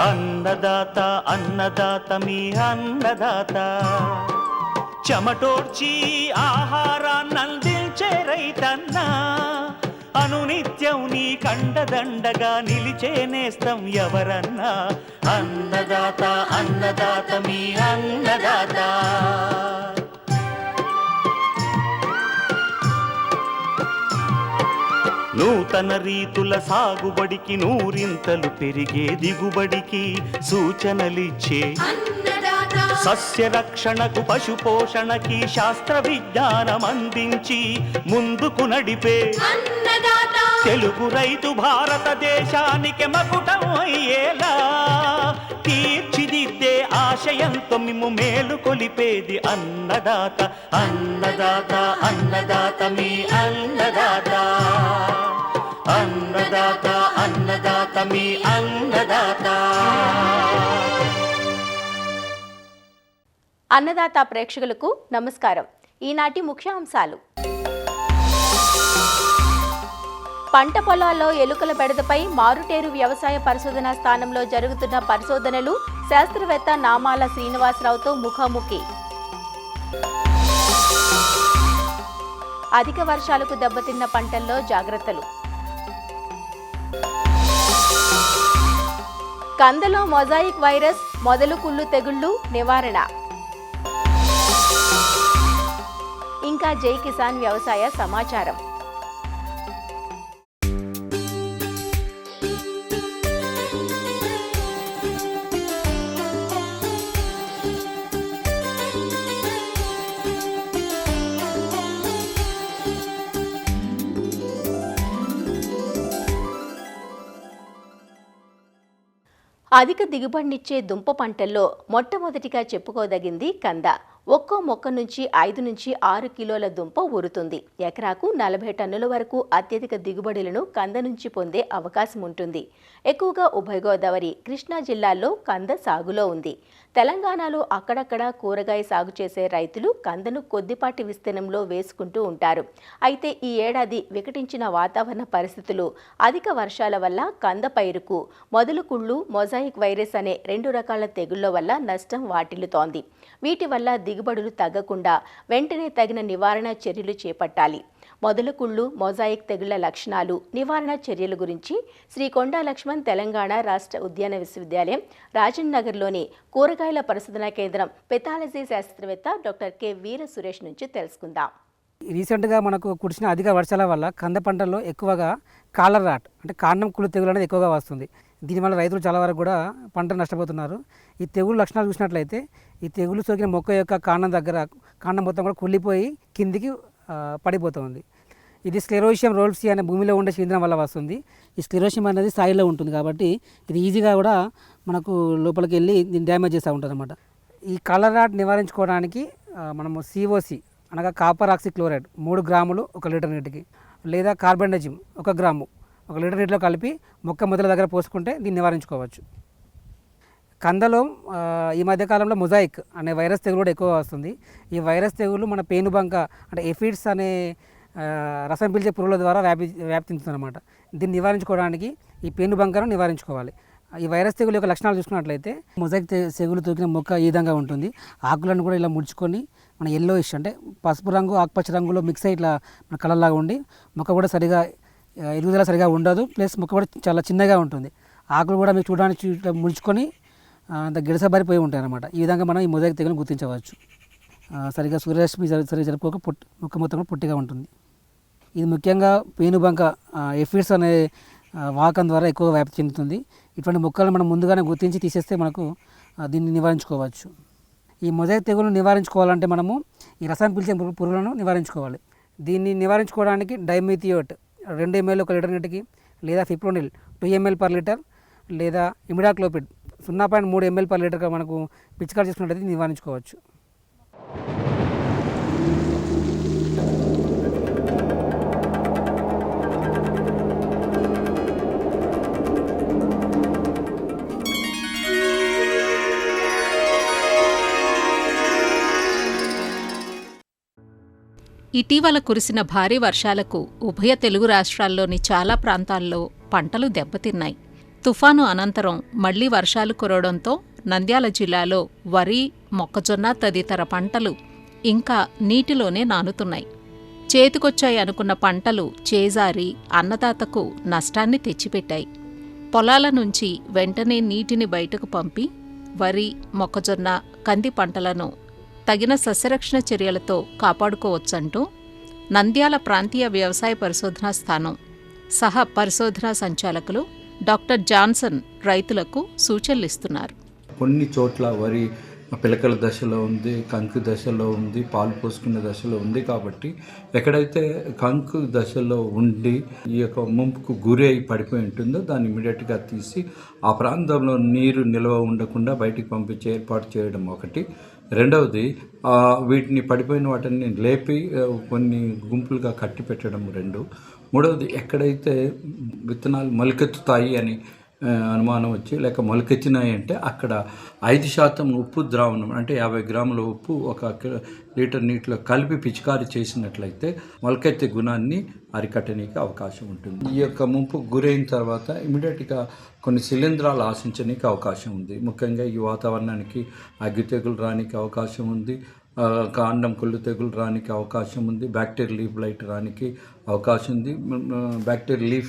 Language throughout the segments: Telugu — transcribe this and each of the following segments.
అన్నదాత అన్నదాత మీ అన్నదాత, చెమటోడ్చి ఆహారాన్నందించే రైతన్నా, అనునిత్యం నీ కండదండగా నిలిచే నేస్తం ఎవరన్నా. అన్నదాత అన్నదాత మీ అన్నదాత. నూతన రీతుల సాగుబడికి, నూరింతలు పెరిగే దిగుబడికి సూచనలిచ్చే సస్య రక్షణకు, పశు పోషణకి శాస్త్ర విజ్ఞానం అందించి ముందుకు నడిపే తెలుగు రైతు భారతదేశానికి మకుటం అయ్యేలా తీర్చిదిద్దే ఆశయంతో మిమ్ము మేలు కొలిపేది అన్నదాత. అన్నదాత అన్నదాత మీ అన్నదాత. అన్నదాత అన్నదాత మీ అన్నదాత. అన్నదాత ప్రేక్షకులకు నమస్కారం. ఈనాటి ముఖ్యాంశాలు: పంట పొలాల్లో ఎలుకల బెడదపై మారుటేరు వ్యవసాయ పరిశోధనా స్థానంలో జరుగుతున్న పరిశోధనలు, శాస్త్రవేత్త నామాల శ్రీనివాసరావుతో ముఖాముఖి. అధిక వర్షాలకు దెబ్బతిన్న పంటల్లో జాగ్రత్తలు. కందలో మొజాయిక్ వైరస్, మొదలు కుళ్ళు తెగుళ్లు నివారణ. ఇంకా జై కిసాన్ వ్యవసాయ సమాచారం. అధిక దిగుబడినిచ్చే దుంప పంటల్లో మొట్టమొదటిగా చెప్పుకోదగింది కంద. ఒక్కో మొక్క నుంచి 5 నుంచి 6 కిలోల దుంప ఊరుతుంది. ఎకరాకు 40 టన్నుల వరకు అత్యధిక దిగుబడులను కంద నుంచి పొందే అవకాశం ఉంటుంది. ఎక్కువగా ఉభయ గోదావరి, కృష్ణా జిల్లాల్లో కంద సాగులో ఉంది. తెలంగాణలో అక్కడక్కడ కూరగాయ సాగు చేసే రైతులు కందను కొద్దిపాటి విస్తీర్ణంలో వేసుకుంటూ ఉంటారు. అయితే ఈ ఏడాది వికటించిన వాతావరణ పరిస్థితులు, అధిక వర్షాల వల్ల కంద పైరుకు మొదలు కుళ్ళు, మొజాయిక్ వైరస్ అనే 2 రకాల తెగుళ్ల వల్ల నష్టం వాటిల్లుతోంది. వీటి వల్ల దిగుబడులు తగ్గకుండా వెంటనే తగిన నివారణ చర్యలు చేపట్టాలి. మొదలు కుళ్ళు, మొజాయిక్ తెగుళ్ల లక్షణాలు, నివారణ చర్యల గురించి శ్రీ కొండా లక్ష్మణ్ తెలంగాణ రాష్ట్ర ఉద్యాన విశ్వవిద్యాలయం రాజన్ నగర్లోని కూరగాయల పరిశోధనా కేంద్రం పెథాలజీ శాస్త్రవేత్త డాక్టర్ కె వీర సురేష్ నుంచి తెలుసుకుందాం. రీసెంట్గా మనకు కురిసిన అధిక వర్షాల వల్ల కంద పంటల్లో ఎక్కువగా కాలర్ రాట్ అంటే కాండం కుళ్ళు తెగులు అనేది ఎక్కువగా వస్తుంది. దీనివల్ల రైతులు చాలా వరకు కూడా పంట నష్టపోతున్నారు. ఈ తెగులు లక్షణాలు చూసినట్లయితే ఈ తెగులు సోకిన మొక్క యొక్క కాండం దగ్గర కాండం మొత్తం కూడా కుళ్ళిపోయి కిందికి పడిపోతుంది. ఇది స్క్లెరోషియం రోల్సీ అనే భూమిలో ఉండే శిలీంధ్రం వల్ల వస్తుంది. ఈ స్క్లెరోషియం అనేది స్థాయిలో ఉంటుంది కాబట్టి ఇది ఈజీగా కూడా మనకు లోపలికి వెళ్ళి దీన్ని డ్యామేజ్ చేస్తూ ఉంటుంది అన్నమాట. ఈ కాలర్ రాట్ నివారించుకోవడానికి మనము సిఓసి అనగా కాపర్ ఆక్సిక్లోరైడ్ 3 గ్రాములు 1 లీటర్ నీటికి, లేదా కార్బెండజిమ్ 1 గ్రాము 1 లీటర్ నీటిలో కలిపి మొక్క మొదల దగ్గర పోసుకుంటే దీన్ని నివారించుకోవచ్చు. కందలో ఈ మధ్యకాలంలో మొజాయిక్ అనే వైరస్ తెగులు కూడా ఎక్కువ వస్తుంది. ఈ వైరస్ తెగులు మన పేనుబంక అంటే ఎఫిడ్స్ అనే రసం పీల్చే పురుగుల ద్వారా వ్యాప్తించుతుంది అన్నమాట. దీన్ని నివారించుకోవడానికి ఈ పేనుబంకను నివారించుకోవాలి. ఈ వైరస్ తెగులు యొక్క లక్షణాలు చూసుకున్నట్లయితే మొజాయిక్ తెగులు తోకిన మొక్క ఈ విధంగా ఉంటుంది. ఆకులను కూడా ఇలా ముడుచుకొని మన ఎల్లోయిష్ అంటే పసుపు రంగు ఆకుపచ్చ రంగులో మిక్స్ అయ్యి ఇట్లా మన కలర్లాగా ఉండి మొక్క కూడా సరిగా ఎదుగుదల సరిగా ఉండదు. ప్లస్ మొక్క కూడా చాలా చిన్నగా ఉంటుంది. ఆకులు కూడా మీకు చూడడానికి ముడుచుకొని అంత గిడసబారిపోయి ఉంటాయి అన్నమాట. ఈ విధంగా మనం ఈ మొజాయిక్ తెగులను గుర్తించవచ్చు. సరిగా సూర్యరశ్మి సరిగా జరుపుకోక మొక్క మొత్తం కూడా పొట్టిగా ఉంటుంది. ఇది ముఖ్యంగా పేనుబంక ఎఫిడ్స్ అనే వాహకం ద్వారా ఎక్కువగా వ్యాప్తి చెందుతుంది. ఇటువంటి మొక్కలను మనం ముందుగానే గుర్తించి తీసేస్తే మనకు దీన్ని నివారించుకోవచ్చు. ఈ మొజాయిక్ తెగులను నివారించుకోవాలంటే మనము ఈ రసాయన పీల్చే పురుగులను నివారించుకోవాలి. దీన్ని నివారించుకోవడానికి డైమిథియోట్ 2 ml 1 లీటర్ నీటికి, లేదా ఫిప్రోనిల్ 2 ml per లీటర్, లేదా ఇమిడాక్లోపిడ్ 0.3 ml per లీటర్గా మనకు పిచికారి చేసుకున్నట్లయితే నివారించుకోవచ్చు. ఇటీవల కురిసిన భారీ వర్షాలకు ఉభయ తెలుగు రాష్ట్రాల్లోని చాలా ప్రాంతాల్లో పంటలు దెబ్బతిన్నాయి. తుఫాను అనంతరం మళ్లీ వర్షాలు కురవడంతో నంద్యాల జిల్లాలో వరి, మొక్కజొన్న తదితర పంటలు ఇంకా నీటిలోనే నానుతున్నాయి. చేతికొచ్చాయి అనుకున్న పంటలు చేజారి అన్నదాతకు నష్టాన్ని తెచ్చిపెట్టాయి. పొలాల నుంచి వెంటనే నీటిని బయటకు పంపి వరి, మొక్కజొన్న, కంది పంటలను తగిన సస్యరక్షణ చర్యలతో కాపాడుకోవచ్చంటూ నంద్యాల ప్రాంతీయ వ్యవసాయ పరిశోధనా స్థానం సహ పరిశోధనా సంచాలకులు డాక్టర్ జాన్సన్ రైతులకు సూచనలిస్తున్నారు. కొన్ని చోట్ల వరి పిలకల దశలో ఉంది, కంకు దశలో ఉంది, పాలు పోసుకునే దశలో ఉంది. కాబట్టి ఎక్కడైతే కంకు దశలో ఉండి ఈ యొక్క ముంపుకు గురి అయి పడిపోయి ఉంటుందో దాన్ని ఇమీడియట్గా తీసి ఆ ప్రాంతంలో నీరు నిల్వ ఉండకుండా బయటికి పంపించే ఏర్పాటు చేయడం ఒకటి. రెండవది, వీటిని పడిపోయిన వాటిని లేపి కొన్ని గుంపులుగా కట్టి పెట్టడం రెండు. మూడవది, ఎక్కడైతే విత్తనాలు మొలకెత్తుతాయి అని అనుమానం వచ్చి లేక మొలకెత్తినాయి అంటే అక్కడ 5% ఉప్పు ద్రావణం అంటే 50 గ్రాముల ఉప్పు 1 లీటర్ నీటిలో కలిపి పిచికారీ చేసినట్లయితే మొలకెత్తే గుణాన్ని అరికట్టడానికి అవకాశం ఉంటుంది. ఈ యొక్క ముంపు గురైన తర్వాత ఇమీడియట్గా కొన్ని శిలీంధ్రాలు ఆశించడానికి అవకాశం ఉంది. ముఖ్యంగా ఈ వాతావరణానికి అగ్గి తెగులు రానికి అవకాశం ఉంది, కాండం కుళ్ళు తెగులు రానికి అవకాశం ఉంది, బ్యాక్టీరియల్ లీఫ్ బ్లైట్ రానికి అవకాశం ఉంది, బ్యాక్టీరియల్ లీఫ్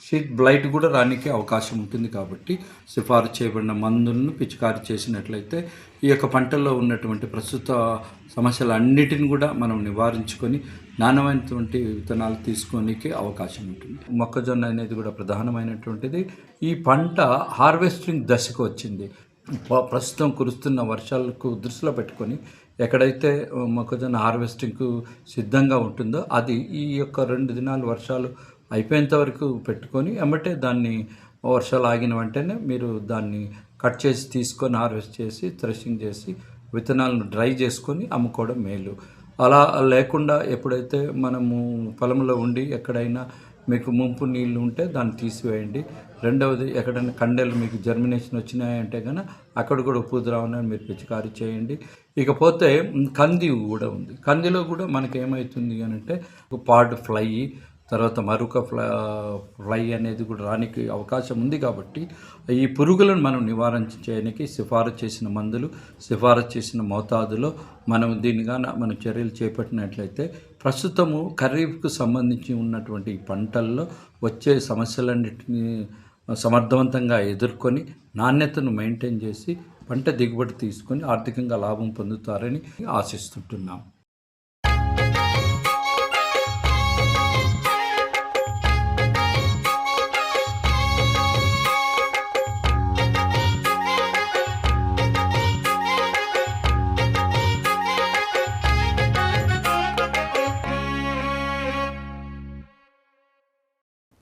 షీట్ బ్లైట్ కూడా రానికి అవకాశం ఉంటుంది. కాబట్టి సిఫారసు చేయబడిన మందులను పిచికారీ చేసినట్లయితే ఈ యొక్క పంటల్లో ఉన్నటువంటి ప్రస్తుత సమస్యలన్నిటిని కూడా మనం నివారించుకొని నాణ్యమైనటువంటి విత్తనాలు తీసుకోనికి అవకాశం ఉంటుంది. మొక్కజొన్న అనేది కూడా ప్రధానమైనటువంటిది. ఈ పంట హార్వెస్టింగ్ దశకు వచ్చింది. ప్రస్తుతం కురుస్తున్న వర్షాలకు దృష్టిలో పెట్టుకొని ఎక్కడైతే మొక్కజొన్న హార్వెస్టింగ్కు సిద్ధంగా ఉంటుందో అది ఈ యొక్క 2 దినాలు వర్షాలు అయిపోయేంత వరకు పెట్టుకొని ఎమ్మటే దాన్ని వర్షాలు ఆగిన వెంటనే మీరు దాన్ని కట్ చేసి తీసుకొని హార్వెస్ట్ చేసి థ్రెషింగ్ చేసి విత్తనాలను డ్రై చేసుకొని అమ్ముకోవడం మేలు. అలా లేకుండా ఎప్పుడైతే మనము పొలంలో ఉండి ఎక్కడైనా మీకు ముంపు నీళ్ళు ఉంటే దాన్ని తీసివేయండి. రెండవది, ఎక్కడైనా కండెలు మీకు జర్మినేషన్ వచ్చినాయంటే కనుక అక్కడ కూడా ఉప్పు ద్రావణాన్ని మీరు పిచికారీ చేయండి. ఇకపోతే కంది కూడా ఉంది. కందిలో కూడా మనకి ఏమవుతుంది అని అంటే పాడ్ ఫ్లై, తర్వాత మరొక ఫ్లై అనేది కూడా రానికి అవకాశం ఉంది. కాబట్టి ఈ పురుగులను మనం నివారణ చేయడానికి సిఫారసు చేసిన మందులు, సిఫారసు చేసిన మోతాదులో మనం చర్యలు చేపట్టినట్లయితే ప్రస్తుతము ఖరీఫ్కు సంబంధించి ఉన్నటువంటి ఈ పంటల్లో వచ్చే సమస్యలన్నింటినీ సమర్థవంతంగా ఎదుర్కొని నాణ్యతను మెయింటైన్ చేసి పంట దిగుబడి తీసుకొని ఆర్థికంగా లాభం పొందుతారని ఆశిస్తుంటున్నాం.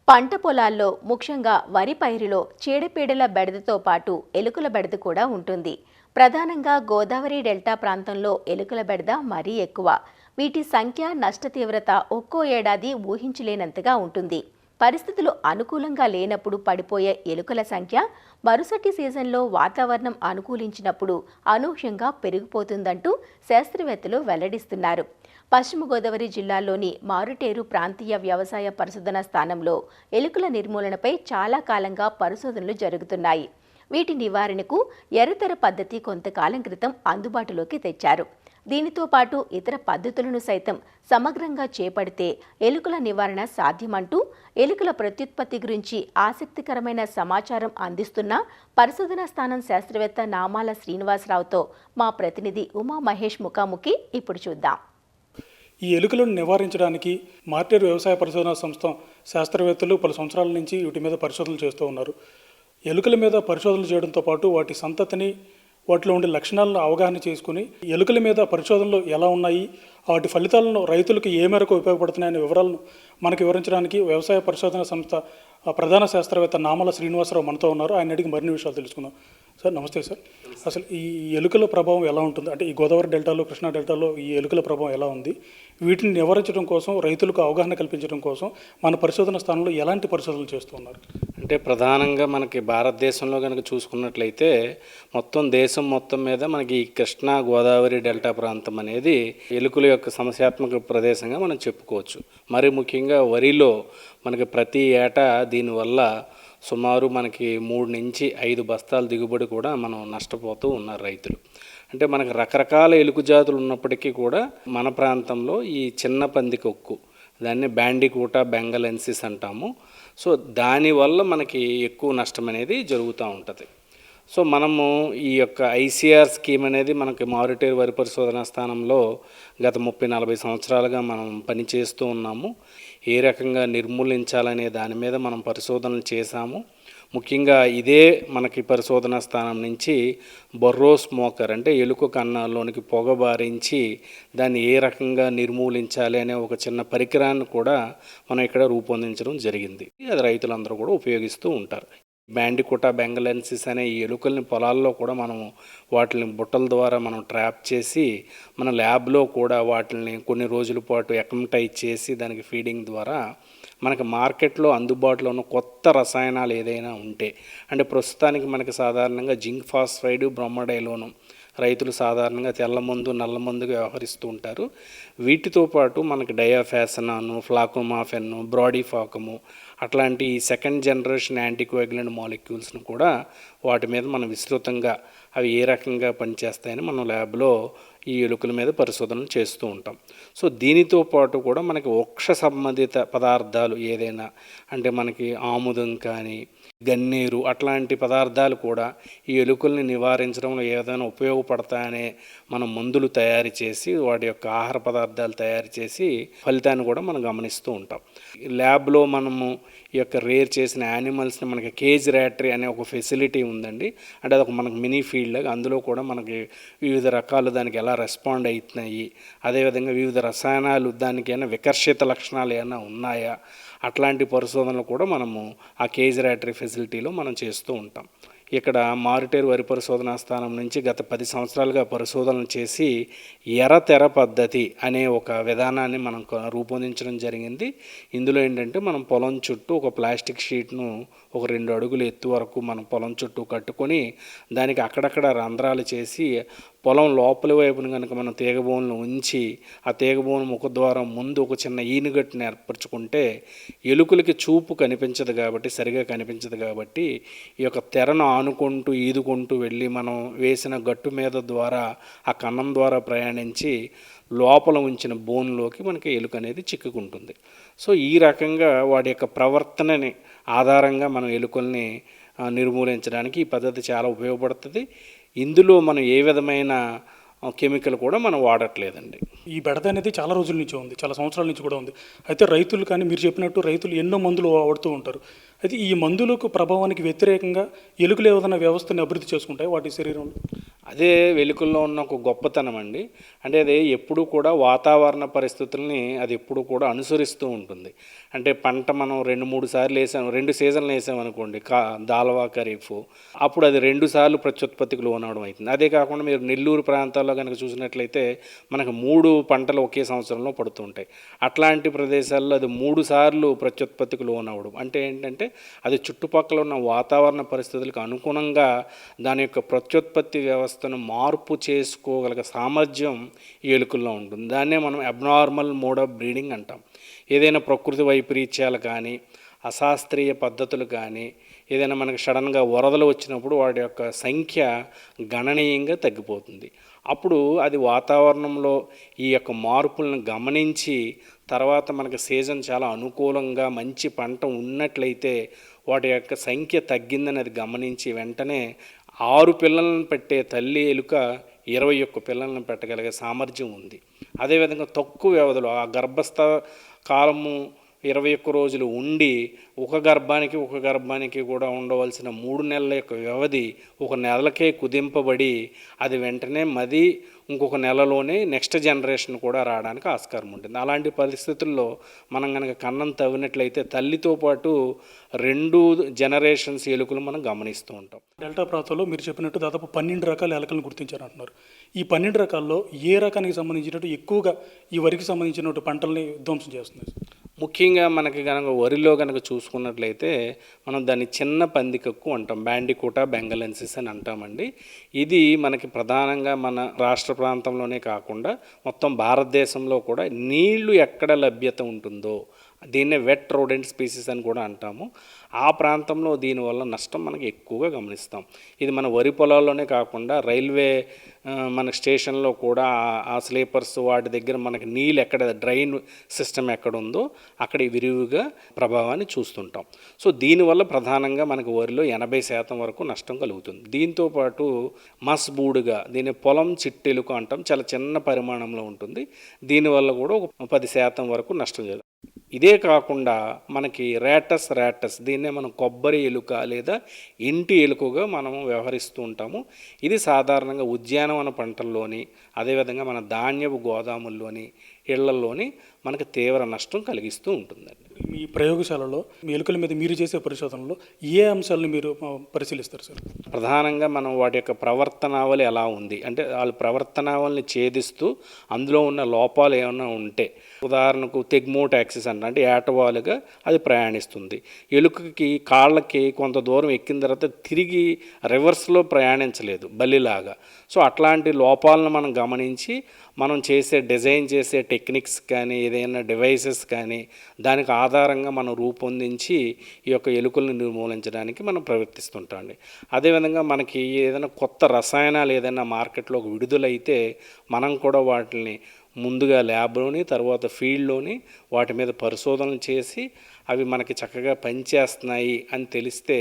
పంట పొలాల్లో ముఖ్యంగా వరి పైరులో చీడపీడల బెడదతో పాటు ఎలుకల బెడద కూడా ఉంటుంది. ప్రధానంగా గోదావరి డెల్టా ప్రాంతంలో ఎలుకల బెడద మరీ ఎక్కువ. వీటి సంఖ్య, నష్ట తీవ్రత ఒక్కో ఏడాది ఊహించలేనంతగా ఉంటుంది. పరిస్థితులు అనుకూలంగా లేనప్పుడు పడిపోయే ఎలుకల సంఖ్య మరుసటి సీజన్లో వాతావరణం అనుకూలించినప్పుడు అనూహ్యంగా పెరిగిపోతుందంటూ శాస్త్రవేత్తలు వెల్లడిస్తున్నారు. పశ్చిమ గోదావరి జిల్లాలోని మారుటేరు ప్రాంతీయ వ్యవసాయ పరిశోధనా స్థానంలో ఎలుకల నిర్మూలనపై చాలా కాలంగా పరిశోధనలు జరుగుతున్నాయి. వీటి నివారణకు ఎర్రతెర పద్ధతి కొంతకాలం క్రితం అందుబాటులోకి తెచ్చారు. దీనితో పాటు ఇతర పద్ధతులను సైతం సమగ్రంగా చేపడితే ఎలుకల నివారణ సాధ్యమంటూ ఎలుకల ప్రత్యుత్పత్తి గురించి ఆసక్తికరమైన సమాచారం అందిస్తున్న పరిశోధనా స్థానం శాస్త్రవేత్త నామాల శ్రీనివాసరావుతో మా ప్రతినిధి ఉమా మహేష్ ముఖాముఖి ఇప్పుడు చూద్దాం. ఈ ఎలుకలను నివారించడానికి మార్టేరు వ్యవసాయ పరిశోధనా సంస్థ శాస్త్రవేత్తలు పలు సంవత్సరాల నుంచి వీటి మీద పరిశోధనలు చేస్తూ ఉన్నారు. ఎలుకల మీద పరిశోధనలు చేయడంతో పాటు వాటి సంతతిని, వాటిలో ఉండే లక్షణాలను అవగాహన చేసుకుని ఎలుకల మీద పరిశోధనలు ఎలా ఉన్నాయి, వాటి ఫలితాలను రైతులకు ఏ మేరకు ఉపయోగపడుతున్నాయనే వివరాలను మనకు వివరించడానికి వ్యవసాయ పరిశోధన సంస్థ ప్రధాన శాస్త్రవేత్త నామల శ్రీనివాసరావు మనతో ఉన్నారు. ఆయన అడిగి మరిన్ని విషయాలు తెలుసుకుందాం. సార్ నమస్తే సార్. అసలు ఈ ఎలుకల ప్రభావం ఎలా ఉంటుంది, అంటే ఈ గోదావరి డెల్టాలో, కృష్ణా డెల్టాలో ఈ ఎలుకల ప్రభావం ఎలా ఉంది, వీటిని నివారించడం కోసం, రైతులకు అవగాహన కల్పించడం కోసం మన పరిశోధన స్థానంలో ఎలాంటి పరిశోధనలు చేస్తూ ఉన్నారు? అంటే ప్రధానంగా మనకి భారతదేశంలో కనుక చూసుకున్నట్లయితే దేశం మొత్తం మీద మనకి ఈ కృష్ణా గోదావరి డెల్టా ప్రాంతం అనేది ఎలుకల యొక్క సమస్యాత్మక ప్రదేశంగా మనం చెప్పుకోవచ్చు. మరి ముఖ్యంగా వరిలో మనకి ప్రతి ఏటా దీనివల్ల సుమారు మనకి 3 నుంచి 5 బస్తాల దిగుబడి కూడా మనం నష్టపోతూ ఉన్నారు రైతులు. అంటే మనకు రకరకాల ఎలుక జాతులు ఉన్నప్పటికీ కూడా మన ప్రాంతంలో ఈ చిన్న పందికొక్కు, దాన్ని బ్యాండికూటా బెంగలెన్సిస్ అంటాము. సో దానివల్ల మనకి ఎక్కువ నష్టం అనేది జరుగుతూ ఉంటుంది. సో మనము ఈ యొక్క ఐసీఆర్ స్కీమ్ అనేది మనకి మారిటేర్ వరి పరిశోధనా స్థానంలో గత 30-40 సంవత్సరాలుగా మనం పనిచేస్తూ ఉన్నాము. ఏ రకంగా నిర్మూలించాలనే దాని మీద మనం పరిశోధనలు చేశాము. ముఖ్యంగా ఇదే మనకి పరిశోధనా స్థానం నుంచి బొర్రో స్మోకర్ అంటే ఎలుక కన్నాల్లోనికి పొగ బారించి దాన్ని ఏ రకంగా నిర్మూలించాలి అనే ఒక చిన్న పరికరాన్ని కూడా మనం ఇక్కడ రూపొందించడం జరిగింది. అది రైతులందరూ కూడా ఉపయోగిస్తూ ఉంటారు. బ్యాండికూటా బెంగలెన్సిస్ అనే ఈ ఎలుకల్ని పొలాల్లో కూడా మనము వాటిని బుట్టల ద్వారా మనం ట్రాప్ చేసి మన ల్యాబ్లో కూడా వాటిని కొన్ని రోజుల పాటు ఎక్మటైజ్ చేసి దానికి ఫీడింగ్ ద్వారా మనకి మార్కెట్లో అందుబాటులో ఉన్న కొత్త రసాయనాలు ఏదైనా ఉంటే, అంటే ప్రస్తుతానికి మనకి సాధారణంగా జింక్ ఫాస్ఫైడ్, బ్రొమడైలోను రైతులు సాధారణంగా తెల్ల మందు, నల్ల మందుగా వ్యవహరిస్తూ ఉంటారు. వీటితో పాటు మనకి డయాఫాసనాను, ఫ్లాకోమాఫెన్, బ్రాడీఫాకము అట్లాంటి సెకండ్ జనరేషన్ యాంటీకోయాగులెంట్ మాలిక్యూల్స్ను కూడా వాటి మీద మనం విస్తృతంగా అవి ఏ రకంగా పనిచేస్తాయని మనం ల్యాబ్లో ఈ ఎలుకల మీద పరిశోధనలు చేస్తూ ఉంటాం. సో దీనితో పాటు కూడా మనకి వృక్ష సంబంధిత పదార్థాలు ఏదైనా, అంటే మనకి ఆముదం కానీ గన్నేరు అట్లాంటి పదార్థాలు కూడా ఈ ఎలుకల్ని నివారించడంలో ఏదైనా ఉపయోగపడతాయనే మనం మందులు తయారు చేసి వాటి యొక్క ఆహార పదార్థాలు తయారు చేసి ఫలితాన్ని కూడా మనం గమనిస్తూ ఉంటాం. ల్యాబ్లో మనము ఈ యొక్క రేర్ చేసిన యానిమల్స్ని మనకి కేజ్ ర్యాటరీ అనే ఒక ఫెసిలిటీ ఉందండి. అంటే అది ఒక మనకు మినీ ఫీల్డ్ లాగా, అందులో కూడా మనకి వివిధ రకాలు దానికి ఎలా రెస్పాండ్ అవుతున్నాయి, అదేవిధంగా వివిధ రసాయనాలు దానికి ఏమైనా వికర్షిత లక్షణాలు ఏమైనా ఉన్నాయా, అట్లాంటి పరిశోధనలు కూడా మనము ఆ కేజ్ ర్యాటరీ ఫెసిలిటీలో మనం చేస్తూ ఉంటాం. ఇక్కడ మారిటేర్ వరి పరిశోధనా స్థానం నుంచి గత 10 సంవత్సరాలుగా పరిశోధనలు చేసి ఎర్రతెర పద్ధతి అనే ఒక విధానాన్ని మనం రూపొందించడం జరిగింది. ఇందులో ఏంటంటే మనం పొలం చుట్టూ ఒక ప్లాస్టిక్ షీట్ను ఒక 2 అడుగుల ఎత్తు వరకు మనం పొలం చుట్టూ కట్టుకొని దానికి అక్కడక్కడ రంధ్రాలు చేసి పొలం లోపలి వైపున కనుక మనం తీగబోన్లు ఉంచి ఆ తీగబోన్ ముఖద్వారం ముందు ఒక చిన్న ఈనుగట్టుని ఏర్పరచుకుంటే ఎలుకలకి చూపు కనిపించదు కాబట్టి, సరిగా కనిపించదు కాబట్టి ఈ యొక్క తెరను ఆనుకుంటూ ఈదుకుంటూ వెళ్ళి మనం వేసిన గట్టు మీద ద్వారా ఆ కన్నం ద్వారా ప్రయాణించి లోపల ఉంచిన బోన్లోకి మనకి ఎలుక అనేది చిక్కుకుంటుంది. సో ఈ రకంగా వాడి యొక్క ప్రవర్తనని ఆధారంగా మనం ఎలుకల్ని నిర్మూలించడానికి ఈ పద్ధతి చాలా ఉపయోగపడుతుంది. ఇందులో మనం ఏ విధమైన కెమికల్ కూడా మనం వాడట్లేదండి. ఈ బెడద అనేది చాలా రోజుల నుంచి ఉంది, చాలా సంవత్సరాల నుంచి కూడా ఉంది. అయితే రైతులు కానీ మీరు చెప్పినట్టు రైతులు ఎన్నో మందులు వాడుతూ ఉంటారు. అయితే ఈ మందులకు ప్రభావానికి వ్యతిరేకంగా ఎలుకలు ఏదైనా వ్యవస్థని అభివృద్ధి చేసుకుంటాయి వాటి శరీరంలో? అదే ఎలుకల్లో ఉన్న ఒక గొప్పతనం అండి. అంటే అది ఎప్పుడూ కూడా వాతావరణ పరిస్థితుల్ని అది ఎప్పుడు కూడా అనుసరిస్తూ ఉంటుంది. అంటే పంట మనం 2-3 సార్లు వేసాం, 2 సీజన్లు వేసామనుకోండి, దాల్వా ఖరీఫ్, అప్పుడు అది 2 సార్లు ప్రత్యుత్పత్తికి లోనవడం అవుతుంది. అదే కాకుండా మీరు నెల్లూరు ప్రాంతాల్లో కనుక చూసినట్లయితే మనకు 3 పంటలు ఒకే సంవత్సరంలో పడుతూ ఉంటాయి. అట్లాంటి ప్రదేశాల్లో అది 3 సార్లు ప్రత్యుత్పత్తికి లోనవడం అంటే ఏంటంటే అది చుట్టుపక్కల ఉన్న వాతావరణ పరిస్థితులకు అనుగుణంగా దాని యొక్క ప్రత్యుత్పత్తి వ్యవస్థను మార్పు చేసుకోగలిగే సామర్థ్యం ఈ ఎలుకల్లో ఉంటుంది. దాన్నే మనం అబ్నార్మల్ మోడ్ ఆఫ్ బ్రీడింగ్ అంటాం. ఏదైనా ప్రకృతి వైపరీత్యాలు కానీ, అశాస్త్రీయ పద్ధతులు కానీ, ఏదైనా మనకు సడన్గా వరదలు వచ్చినప్పుడు వాటి యొక్క సంఖ్య గణనీయంగా తగ్గిపోతుంది. అప్పుడు అది వాతావరణంలో ఈ యొక్క మార్పులను గమనించి తర్వాత మనకు సీజన్ చాలా అనుకూలంగా మంచి పంట ఉన్నట్లయితే వాటి యొక్క సంఖ్య తగ్గిందని అది గమనించి వెంటనే 6 పిల్లలను పెట్టే తల్లి ఎలుక 21 పిల్లలను పెట్టగలిగే సామర్థ్యం ఉంది. అదేవిధంగా తక్కువ వ్యవధిలో ఆ గర్భస్థ కాలము 21 రోజులు ఉండి ఒక గర్భానికి కూడా ఉండవలసిన 3 నెలల యొక్క వ్యవధి 1 నెలకే కుదింపబడి అది వెంటనే ఇంకొక నెలలోనే నెక్స్ట్ జనరేషన్ కూడా రావడానికి ఆస్కారం ఉంటుంది. అలాంటి పరిస్థితుల్లో మనం కనుక కన్నం తవ్వినట్లయితే తల్లితో పాటు 2 జనరేషన్స్ ఎలుకలు మనం గమనిస్తూ ఉంటాం. డెల్టా ప్రాంతంలో మీరు చెప్పినట్టు దాదాపు 12 రకాల ఎలుకలను గుర్తించారంటున్నారు. ఈ 12 రకాల్లో ఏ రకానికి సంబంధించినట్టు ఎక్కువగా ఈ వరికి సంబంధించినట్టు పంటల్ని విధ్వంసం చేస్తుంది? ముఖ్యంగా మనకి కనుక వరిలో కనుక చూసుకున్నట్లయితే మనం దాన్ని చిన్న పందికొక్కు అంటాం, బ్యాండికూటా బెంగలెన్సిస్ అని అంటామండి. ఇది మనకి ప్రధానంగా మన రాష్ట్ర ప్రాంతంలోనే కాకుండా మొత్తం భారతదేశంలో కూడా నీళ్లు ఎక్కడ లభ్యత ఉంటుందో దీన్నే వెట్ రోడెంట్ స్పీసీస్ అని కూడా అంటాము. ఆ ప్రాంతంలో దీనివల్ల నష్టం మనకి ఎక్కువగా గమనిస్తాం. ఇది మన వరి పొలాల్లోనే కాకుండా రైల్వే మన స్టేషన్లో కూడా ఆ స్లీపర్స్ వాటి దగ్గర మనకి నీళ్ళు ఎక్కడ డ్రైన్ సిస్టమ్ ఎక్కడ ఉందో అక్కడ విరివిగా ప్రభావాన్ని చూస్తుంటాం. సో దీనివల్ల ప్రధానంగా మనకు వరిలో 80% వరకు నష్టం కలుగుతుంది. దీంతోపాటు మస్బూడుగా దీని పొలం చిట్టెలుక అంటాం, చాలా చిన్న పరిమాణంలో ఉంటుంది. దీనివల్ల కూడా ఒక 10% వరకు నష్టం జరుగుతుంది. ఇదే కాకుండా మనకి ర్యాటస్ దీన్నే మనం కొబ్బరి ఎలుక లేదా ఇంటి ఎలుకగా మనం వ్యవహరిస్తూ ఉంటాము. ఇది సాధారణంగా ఉద్యానవన పంటల్లోని, అదేవిధంగా మన ధాన్యపు గోదాముల్లోని, ఇళ్లలోని మనకు తీవ్ర నష్టం కలిగిస్తూ ఉంటుందండి. మీ ప్రయోగశాలలో మీ ఎలుకల మీద మీరు చేసే పరిశోధనలో ఏ అంశాలను మీరు పరిశీలిస్తారు సార్? ప్రధానంగా మనం వాటి యొక్క ప్రవర్తనావళి ఎలా ఉంది అంటే వాళ్ళ ప్రవర్తనావళిని ఛేదిస్తూ అందులో ఉన్న లోపాలు ఏమైనా ఉంటే, ఉదాహరణకు తెగ్మోటాక్సిస్ అంటే ఏటవాలుగా అది ప్రయాణిస్తుంది. ఎలుకకి కాళ్ళకి కొంత దూరం ఎక్కిన తర్వాత తిరిగి రివర్స్లో ప్రయాణించలేదు బల్లిలాగా. సో అట్లాంటి లోపాలను మనం గమనించి మనం డిజైన్ చేసే టెక్నిక్స్ కానీ ఏదైనా డివైసెస్ కానీ దానికి ఆధారంగా మనం రూపొందించి ఈ యొక్క ఎలుకలను నిర్మూలించడానికి మనం ప్రవర్తిస్తుంటామండి. అదేవిధంగా మనకి ఏదైనా కొత్త రసాయనాలు ఏదైనా మార్కెట్లోకి విడుదలైతే మనం కూడా వాటిని ముందుగా ల్యాబ్లోని తర్వాత ఫీల్డ్లోని వాటి మీద పరిశోధనలు చేసి అవి మనకి చక్కగా పనిచేస్తున్నాయి అని తెలిస్తే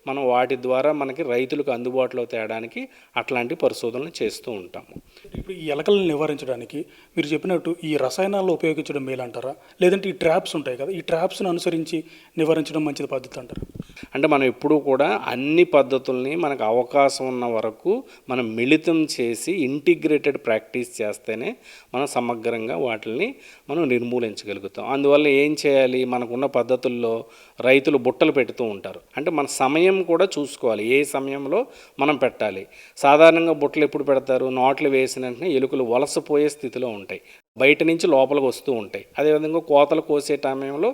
మనం వాటి ద్వారా మనకి రైతులకు అందుబాటులో తేడానికి అట్లాంటి పరిశోధనలు చేస్తూ ఉంటాము. ఇప్పుడు ఈ ఎలకలను నివారించడానికి మీరు చెప్పినట్టు ఈ రసాయనాలను ఉపయోగించడం మేలంటారా, లేదంటే ఈ ట్రాప్స్ ఉంటాయి కదా, ఈ ట్రాప్స్ను అనుసరించి నివారించడం మంచిది పద్ధతి అంటారా? అంటే మనం ఎప్పుడూ కూడా అన్ని పద్ధతుల్ని మనకు అవకాశం ఉన్న వరకు మనం మిళితం చేసి ఇంటిగ్రేటెడ్ ప్రాక్టీస్ చేస్తేనే మనం సమగ్రంగా వాటిని మనం నిర్మూలించగలుగుతాం. అందువల్ల ఏం చేయాలి, మనకున్న పద్ధతుల్లో రైతులు బుట్టలు పెడుతూ ఉంటారు. అంటే మన సమయం కూడా చూసుకోవాలి, ఏ సమయంలో మనం పెట్టాలి. సాధారణంగా బుట్టలు ఎప్పుడు పెడతారు, నాట్లు వేసిన వెంటనే ఎలుకలు వలసపోయే స్థితిలో ఉంటాయి, బయట నుంచి లోపలికి వస్తూ ఉంటాయి. అదేవిధంగా కోతలు కోసే సమయంలో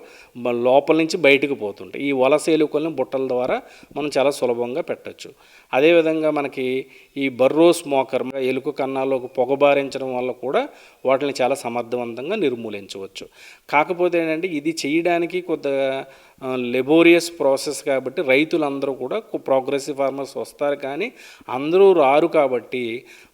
లోపల నుంచి బయటకు పోతుంటాయి. ఈ వలస ఎలుకలను బుట్టల ద్వారా మనం చాలా సులభంగా పెట్టచ్చు. అదేవిధంగా మనకి ఈ బర్రో స్మోకర్ ఎలుక కన్నాల్లోకి పొగబారించడం వల్ల కూడా వాటిని చాలా సమర్థవంతంగా నిర్మూలించవచ్చు. కాకపోతే ఏంటంటే ఇది చేయడానికి కొద్దిగా లెబోరియస్ ప్రాసెస్ కాబట్టి రైతులందరూ కూడా ప్రోగ్రెసివ్ ఫార్మర్స్ వస్తారు, కానీ అందరూ రారు కాబట్టి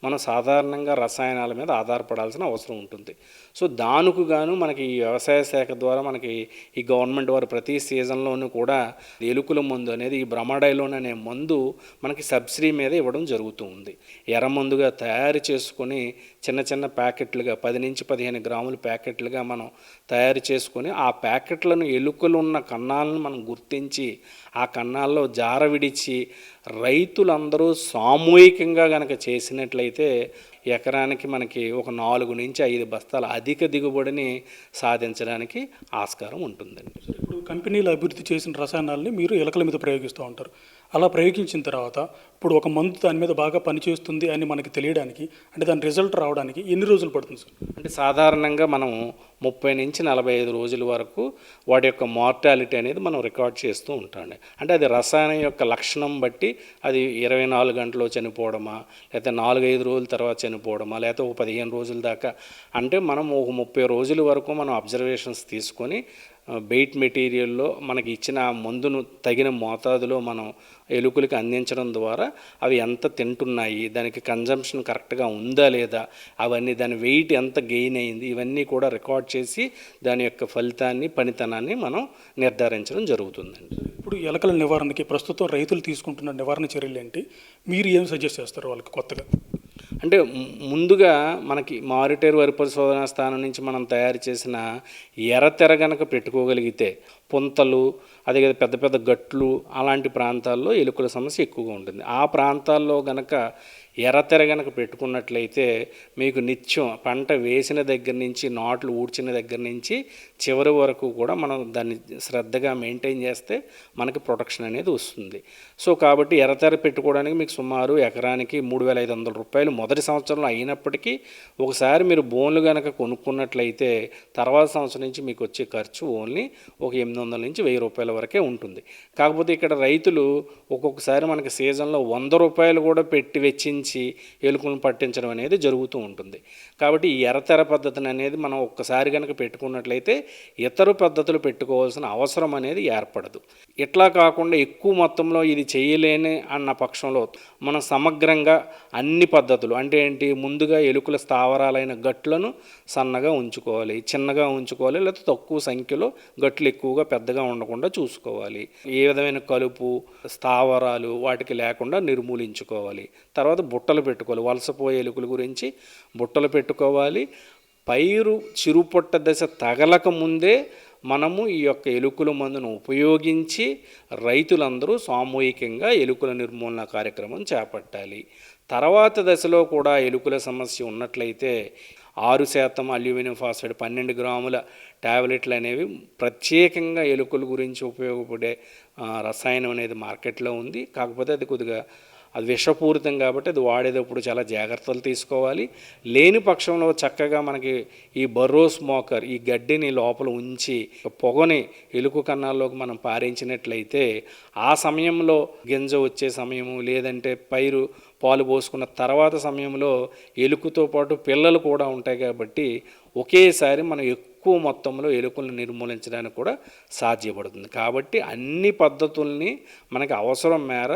మనం సాధారణంగా రసాయనాల మీద ఆధారపడాల్సిన అవసరం ఉంటుంది. సో దానికి గాను మనకి ఈ వ్యవసాయ శాఖ ద్వారా మనకి ఈ గవర్నమెంట్ వారు ప్రతి సీజన్లోనూ కూడా ఎలుకల మందు అనేది ఈ బ్రహ్మడైలోన్ అనే మందు మనకి సబ్సిడీ మీద ఇవ్వడం జరుగుతూ ఉంది. ఎర్రమందుగా తయారు చేసుకొని చిన్న చిన్న ప్యాకెట్లుగా 10 నుంచి 15 గ్రాముల ప్యాకెట్లుగా మనం తయారు చేసుకొని ఆ ప్యాకెట్లను ఎలుకలు ఉన్న కన్నాలను మనం గుర్తించి ఆ కన్నాల్లో జార విడిచి రైతులందరూ సామూహికంగా కనుక చేసినట్లయితే ఎకరానికి మనకి ఒక 4 నుంచి 5 బస్తాల అధిక దిగుబడిని సాధించడానికి ఆస్కారం ఉంటుందండి. ఇప్పుడు కంపెనీలు అభివృద్ధి చేసిన రసాయనాలని మీరు ఎలకల మీద ప్రయోగిస్తూ ఉంటారు. అలా ప్రయోగించిన తర్వాత ఇప్పుడు ఒక మందు దాని మీద బాగా పనిచేస్తుంది అని మనకి తెలియడానికి, అంటే దాని రిజల్ట్ రావడానికి ఎన్ని రోజులు పడుతుంది సార్? అంటే సాధారణంగా మనం 30 నుంచి 45 రోజుల వరకు వాటి యొక్క మార్టాలిటీ అనేది మనం రికార్డ్ చేస్తూ ఉంటాండి. అంటే అది రసాయనం యొక్క లక్షణం బట్టి అది 24 గంటలు చనిపోవడమా, లేకపోతే 4-5 రోజుల తర్వాత చనిపోవడమా, లేకపోతే ఒక 15 రోజుల దాకా, అంటే మనం ఒక 30 రోజుల వరకు మనం అబ్జర్వేషన్స్ తీసుకొని బెయిట్ మెటీరియల్లో మనకి ఇచ్చిన మందును తగిన మోతాదులో మనం ఎలుకలకి అందించడం ద్వారా అవి ఎంత తింటున్నాయి, దానికి కన్జంప్షన్ కరెక్ట్గా ఉందా లేదా, అవన్నీ దాని వెయిట్ ఎంత గెయిన్ అయింది, ఇవన్నీ కూడా రికార్డ్ చేసి దాని యొక్క ఫలితాన్ని పనితనాన్ని మనం నిర్ధారించడం జరుగుతుందండి. ఇప్పుడు ఎలకల నివారణకి ప్రస్తుతం రైతులు తీసుకుంటున్న నివారణ చర్యలు ఏంటి, మీరు ఏం సజెస్ట్ చేస్తారు వాళ్ళకి కొత్తగా? అంటే ముందుగా మనకి మారిటైర్ వరి పరిశోధనా స్థానం నుంచి మనం తయారు చేసిన ఎర్రతెర గనక పెట్టుకోగలిగితే పుంతలు, అదే పెద్ద పెద్ద గట్లు అలాంటి ప్రాంతాల్లో ఎలుకల సమస్య ఎక్కువగా ఉంటుంది. ఆ ప్రాంతాల్లో గనక ఎర్రతెర గనక పెట్టుకున్నట్లయితే మీకు నిత్యం పంట వేసిన దగ్గర నుంచి నాట్లు ఊడ్చిన దగ్గర నుంచి చివరి వరకు కూడా మనం దాన్ని శ్రద్ధగా మెయింటైన్ చేస్తే మనకి ప్రొటెక్షన్ అనేది వస్తుంది. సో కాబట్టి ఎర్రతెర పెట్టుకోవడానికి మీకు సుమారు ఎకరానికి 3,500 రూపాయలు మొదటి సంవత్సరంలో అయినప్పటికీ ఒకసారి మీరు బోన్లు కనుక కొనుక్కున్నట్లయితే తర్వాత సంవత్సరం నుంచి మీకు వచ్చే ఖర్చు ఓన్లీ ఒక 800 నుంచి 1000 రూపాయల వరకే ఉంటుంది. కాకపోతే ఇక్కడ రైతులు ఒక్కొక్కసారి మనకి సీజన్లో 100 రూపాయలు కూడా పెట్టి వెచ్చించి ఉపయోగించి ఎలుకలను పట్టించడం అనేది జరుగుతూ ఉంటుంది. కాబట్టి ఈ ఎర్రతెర పద్ధతిని అనేది మనం ఒక్కసారి కనుక పెట్టుకున్నట్లయితే ఇతర పద్ధతులు పెట్టుకోవాల్సిన అవసరం అనేది ఏర్పడదు. ఇట్లా కాకుండా ఎక్కువ మొత్తంలో ఇది చేయలేని అన్న పక్షంలో మనం సమగ్రంగా అన్ని పద్ధతులు అంటే ఏంటి, ముందుగా ఎలుకల స్థావరాలైన గట్లను సన్నగా ఉంచుకోవాలి, చిన్నగా ఉంచుకోవాలి, లేకపోతే తక్కువ సంఖ్యలో గట్లు ఎక్కువగా పెద్దగా ఉండకుండా చూసుకోవాలి. ఏ విధమైన కలుపు స్థావరాలు వాటికి లేకుండా నిర్మూలించుకోవాలి. తర్వాత బుట్టలు పెట్టుకోవాలి. వలసపోయే ఎలుకల గురించి బుట్టలు పెట్టుకోవాలి. పైరు చిరుపొట్ట దశ తగలక ముందే మనము ఈ యొక్క ఎలుకల మందును ఉపయోగించి రైతులందరూ సామూహికంగా ఎలుకల నిర్మూలన కార్యక్రమం చేపట్టాలి. తర్వాత దశలో కూడా ఎలుకల సమస్య ఉన్నట్లయితే 6% అల్యూమినియం ఫాస్ఫేట్ 12 గ్రాముల ట్యాబ్లెట్లు అనేవి ప్రత్యేకంగా ఎలుకల గురించి ఉపయోగపడే రసాయనం అనేది మార్కెట్లో ఉంది. కాకపోతే అది కొద్దిగా అది విషపూరితం కాబట్టి అది వాడేటప్పుడు చాలా జాగ్రత్తలు తీసుకోవాలి. లేని పక్షంలో చక్కగా మనకి ఈ బర్రో స్మోకర్ ఈ గడ్డిని లోపల ఉంచి పొగని ఎలుక కన్నాల్లోకి మనం పారించినట్లయితే ఆ సమయంలో గింజ వచ్చే సమయము లేదంటే పైరు పాలు పోసుకున్న తర్వాత సమయంలో ఎలుకతో పాటు పిల్లలు కూడా ఉంటాయి కాబట్టి ఒకేసారి మనం ఎక్కువ మొత్తంలో ఎలుకలను నిర్మూలించడానికి కూడా సాధ్యపడుతుంది. కాబట్టి అన్ని పద్ధతుల్ని మనకి అవసరం మేర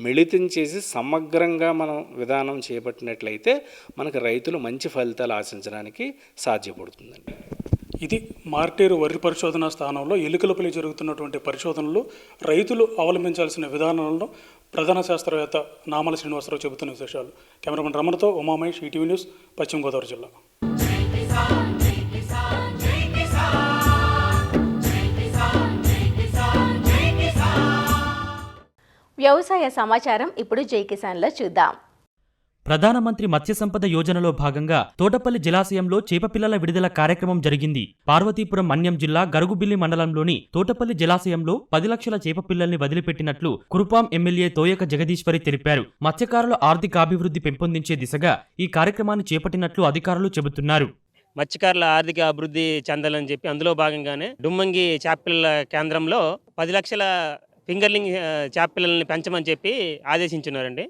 మిళితం చేసి సమగ్రంగా మనం విధానం చేపట్టినట్లయితే మనకు రైతులు మంచి ఫలితాలు ఆశించడానికి సాధ్యపడుతుందండి. ఇది మార్టేరు వరి పరిశోధనా స్థానంలో ఎలుకలపై జరుగుతున్నటువంటి పరిశోధనలు, రైతులు అవలంబించాల్సిన విధానాలను ప్రధాన శాస్త్రవేత్త నామల శ్రీనివాసరావు చెబుతున్న విశేషాలు. కెమెరామెన్ రమణతో ఉమామహేష్, ఈటీవీ న్యూస్, పశ్చిమ గోదావరి జిల్లా. వ్యవసాయ సమాచారం ఇప్పుడు జై కిసాన్లో చూద్దాం. ప్రధానమంత్రి మత్స్య సంపద యోజనలో భాగంగా తోటపల్లి జలాశయంలో చేపపిల్లల విడుదల కార్యక్రమం జరిగింది. పార్వతీపురం మన్యం జిల్లా గరుగుబిల్లి మండలంలోని తోటపల్లి జలాశయంలో 10 లక్షల చేపపిల్లల్ని వదిలిపెట్టినట్లు కురుపాం ఎమ్మెల్యే తోయక జగదీశ్వరి తెలిపారు. మత్స్యకారుల ఆర్థికాభివృద్ధి పెంపొందించే దిశగా ఈ కార్యక్రమాన్ని చేపట్టినట్లు అధికారులు చెబుతున్నారు. మత్స్యకారుల ఆర్థిక అభివృద్ధి చెందాలని చెప్పి అందులో భాగంగానే డుమ్మంగి చేపపిల్లల కేంద్రంలో 10 లక్షల ఫింగర్లింగ్ చేపపిల్లల్ని పెంచమని చెప్పి ఆదేశించున్నారండి.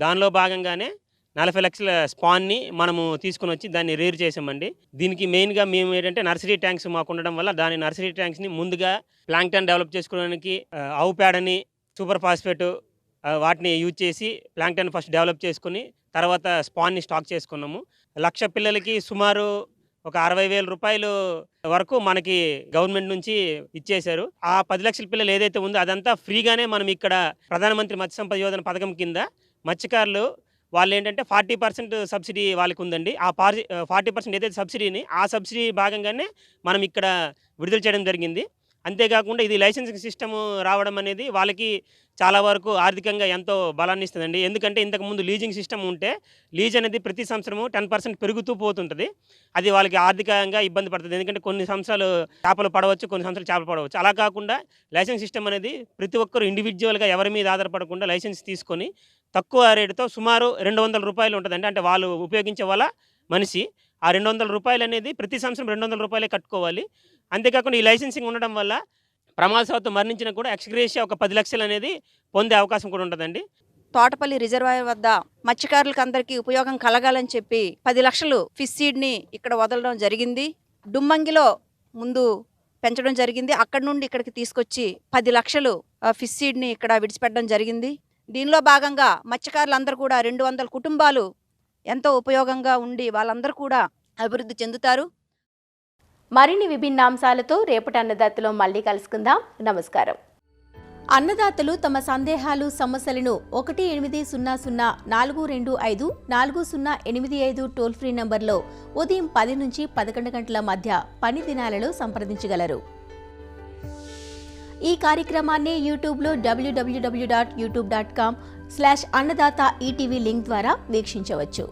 దానిలో భాగంగానే 40 లక్షల స్పాన్ని మనము తీసుకుని వచ్చి దాన్ని రేర్ చేసామండి. దీనికి మెయిన్గా మేము ఏంటంటే నర్సరీ ట్యాంక్స్ మాకు ఉండడం వల్ల దాని నర్సరీ ట్యాంక్స్ని ముందుగా ప్లాంక్టన్ డెవలప్ చేసుకోవడానికి ఆవు పేడని, సూపర్ ఫాస్ఫేట్ వాటిని యూజ్ చేసి ప్లాంక్టన్ ఫస్ట్ డెవలప్ చేసుకుని తర్వాత స్పాన్ని స్టాక్ చేసుకున్నాము. 1,00,000 పిల్లలకి సుమారు ఒక 60,000 రూపాయలు వరకు మనకి గవర్నమెంట్ నుంచి ఇచ్చేశారు. ఆ 10 లక్షల పిల్లలు ఏదైతే ఉందో అదంతా ఫ్రీగానే మనం ఇక్కడ ప్రధానమంత్రి మత్స్య సంపద యోజన పథకం కింద మత్స్యకారులు వాళ్ళు ఏంటంటే 40% సబ్సిడీ వాళ్ళకి ఉందండి. ఆ 40% ఏదైతే సబ్సిడీని ఆ సబ్సిడీ భాగంగానే మనం ఇక్కడ విడుదల చేయడం జరిగింది. అంతేకాకుండా ఇది లైసెన్సింగ్ సిస్టమ్ రావడం అనేది వాళ్ళకి చాలా వరకు ఆర్థికంగా ఎంతో బలాన్ని ఇస్తుందండి. ఎందుకంటే ఇంతకుముందు లీజింగ్ సిస్టమ్ ఉంటే లీజ్ అనేది ప్రతి సంవత్సరము 10% పెరుగుతూ పోతుంటుంది. అది వాళ్ళకి ఆర్థికంగా ఇబ్బంది పడుతుంది. ఎందుకంటే కొన్ని సంవత్సరాలు చేపలు పడవచ్చు, కొన్ని సంవత్సరాలు చేపలు పడవచ్చు. అలా కాకుండా లైసెన్స్ సిస్టమ్ అనేది ప్రతి ఒక్కరు ఇండివిజువల్గా ఎవరి మీద ఆధారపడకుండా లైసెన్స్ తీసుకొని తక్కువ రేటుతో సుమారు 200 రూపాయలు ఉంటుందండి. అంటే వాళ్ళు ఉపయోగించే వాళ్ళ మనిషి ఆ 200 రూపాయలు అనేది ప్రతి సంవత్సరం 200 రూపాయలే కట్టుకోవాలి. అంతేకాకుండా ఈ లైసెన్సింగ్ ఉండడం వల్ల ప్రమాదవశాత్తు మరణించిన కూడా ఎక్స్గ్రేషియా ఒక 10 లక్షలు అనేది పొందే అవకాశం కూడా ఉంటుందండి. తోటపల్లి రిజర్వాయర్ వద్ద మత్స్యకారులకు అందరికీ ఉపయోగం కలగాలని చెప్పి 10 లక్షలు ఫిష్ సీడ్ని ఇక్కడ వదలడం జరిగింది. డుమ్మంగిలో ముందు పెంచడం జరిగింది. అక్కడి నుండి ఇక్కడికి తీసుకొచ్చి 10 లక్షలు ఫిష్ సీడ్ని ఇక్కడ విడిచిపెట్టడం జరిగింది. దీనిలో భాగంగా మత్స్యకారులందరూ కూడా 200 కుటుంబాలు ఎంతో ఉపయోగంగా ఉండి వాళ్ళందరూ కూడా అభివృద్ధి చెందుతారు. మరిన్ని విభిన్న అంశాలతో రేపటి అన్నదాతలో మళ్ళీ కలుసుకుందాం. నమస్కారం. అన్నదాతలు తమ సందేహాలు, సమస్యలను 1800-425-4085 టోల్ ఫ్రీ నంబర్లో ఉదయం 10 నుంచి 11 గంటల మధ్య పని దినాలలో సంప్రదించగలరు. ఈ కార్యక్రమాన్ని యూట్యూబ్లో www.youtube.com/అన్నదాత ఈటీవీ లింక్ ద్వారా వీక్షించవచ్చు.